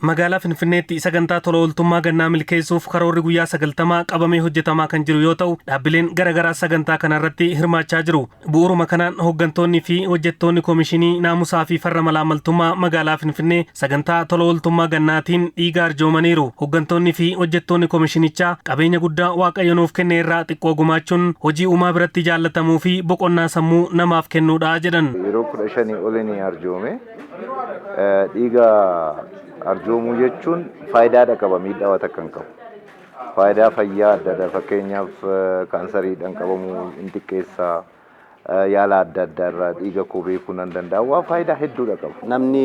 Magaalaa Finfinneetti sagantaa tola ooltummaa gannaa milkeessuuf karoorri guyyaa 90 qabamee hojjetamaa kan jiru yoo ta'u, dhaabbileen garaagaraa sagantaa kanarratti hirmaachaa jiru. Bu'uuruma kanaan hooggantoonni fi hojjettoonni Koomishinii Naamusaa fi Farra Malaamaltummaa magaalaa Finfinnee sagantaa tola ooltummaa gannaatiin dhiiga arjoomaniiru. Hooggantoonni fi hojjettoonni Koomishinichaa qabeenya guddaa Waaqayyo nuuf kenne irraa xiqqoo gumaachuun hojii uumaa biratti jaallatamuu fi boqonnaa sammuu namaaf kennuudha jedhan. Yeroo 15 olii arjoome dhiiga arjoomuu jechuun faayidaa qaba miidhaa takka qabu. Faayidaa fayyaa adda addaa fakkeenyaaf kaansariidhaan qabamuu xiqqeessaa yaala adda addaa irraa dhiiga koo beekuu nan danda'a. Waa faayidaa hedduudha qaba. Namni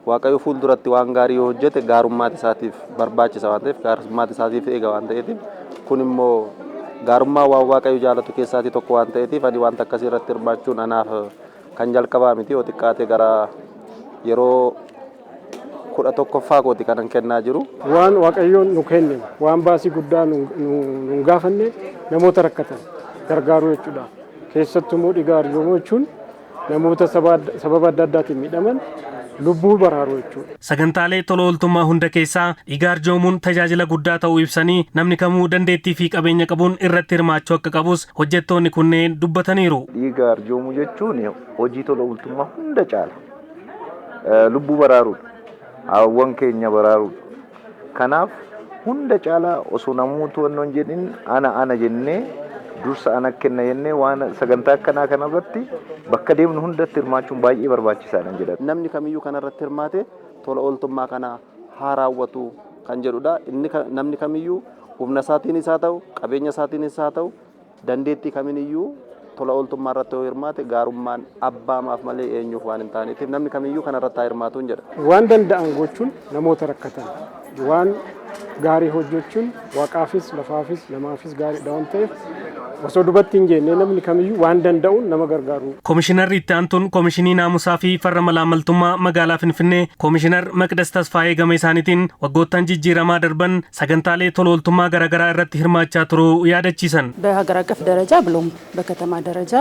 Waaqayyo fuulduratti waan gaarii hojjete gaarummaa isaatiif barbaachisa waan ta'eef gaarummaa isaatiif eega waan ta'eef kun immoo gaarummaa waan Waaqayyo jaalatu keessaatii tokko waan ta'eef ani waan akkasii irratti hirmaachuun anaaf kan jalqabaa miti yoo xiqqaate gara yeroo 11ffaa kooti kanan kennaa jiru. Waan Waaqayyoon nu kenne waan baasii guddaa nu gaafanne namoota rakkatan gargaaruu jechuudha. Keessattuu immoo dhiiga arjoomuu jechuun namoota sababa adda addaatiin miidhaman lubbuu baraaruu jechuudha. Sagantaalee tola ooltummaa hunda keessaa dhiiga arjoomuun tajaajila guddaa ta'uu ibsanii namni kamuu dandeettii fi qabeenya qabuun irratti hirmaachuu akka qabus hojjettoonni kunneen dubbataniiru. Dhiiga arjoomuu jechuun hojii tola ooltummaa hunda caala lubbuu baraaruudha. Hawwan keenya baraaruudha. Kanaaf hunda caalaa osoo namoota wannoon hin jedhin ana jennee dursa ana kenna jennee waan sagantaa akkanaa kanarratti bakka deemnu hundatti hirmaachuun baay'ee barbaachisaadha jedha. Namni kamiyyuu kanarratti hirmaate tola ooltummaa kana haa raawwatu kan jedhudha. Namni kamiyyuu humna isaatiinis haa ta'u qabeenya isaatiinis haa ta'u dandeettii kamiiniyyuu tola ooltummaa irratti yoo hirmaate gaarummaan abbaamaaf malee eenyuuf waan hin taaneef namni kamiyyuu kanarratti haa hirmaatu jedha. Waan danda'an gochuun namoota rakkatan waan gaarii hojjechuun waaqaafis lafaafis namaafis gaariidha waan ta'eef osoo dubatti hin jenne namni kamiyyuu waan danda'uun nama gargaaru. Koomishinarri itti aantuun Koomishinii Naamusaa fi Farra Malaamaltummaa magaalaa Finfinnee Koomishinar Maqdas Tasfaayee gama isaaniitiin waggoottan jijjiiramaa darban sagantaalee tola ooltummaa garaagaraa irratti hirmaachaa turuu yaadachiisan. በሀገር አቀፍ ደረጃ ብሎም በከተማ ደረጃ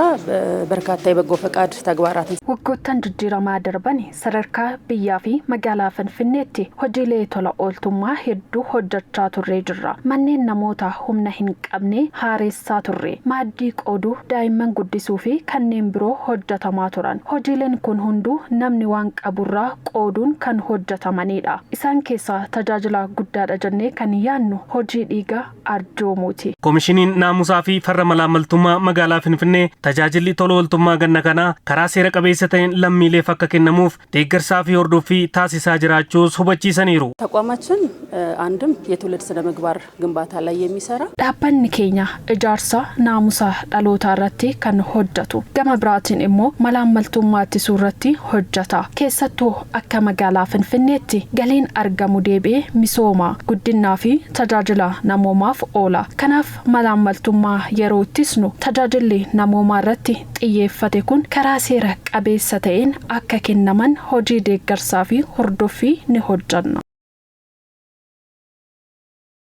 በርካታ የበጎ ፈቃድ ተግባራት waggoottan jijjiiramaa darban sadarkaa biyyaa fi magaalaa Finfinneetti hojiilee tola ooltummaa hedduu hojjechaa turree jirra. Manneen namoota humna hin qabne haaressaa turre. Maaddii qooduu daa'imman guddisuu fi kanneen biroo hojjetamaa turan. Hojiileen kun hunduu namni waan qaburraa qooduun kan hojjetamanidha. Isaan keessaa tajaajila guddaadha jennee kan yaannu hojii dhiiga arjoomuuti. Koomishiniin Naamusaa fi Farra Malaamaltummaa magaalaa Finfinnee tajaajilli tola ooltummaa ganna kanaa karaa seera qabeessa ta'een lammiileef akka kennamuuf deeggarsaa fi hordoffii taasisaa jiraachuus hubachiisaniiru. ተቋማችን አንድም የትውልድ ስነ ምግባር ግንባታ ላይ የሚሰራ dhaabbanni keenya ijaarsa naamusaa dhalootaa irratti kan hojjetu gama biraatiin immoo malaamaltummaa ittisuu irratti hojjeta. Keessattuu akka magaalaa Finfinneetti galiin argamu deebi'ee misooma guddinaa fi tajaajila namoomaaf oola. Kanaaf malaamaltummaa yeroo ittisnu tajaajilli namoomaa irratti xiyyeeffate kun karaa seera qabeessa ta'een akka kennaman hojii deeggarsaa fi hordoffii ni hojjenna.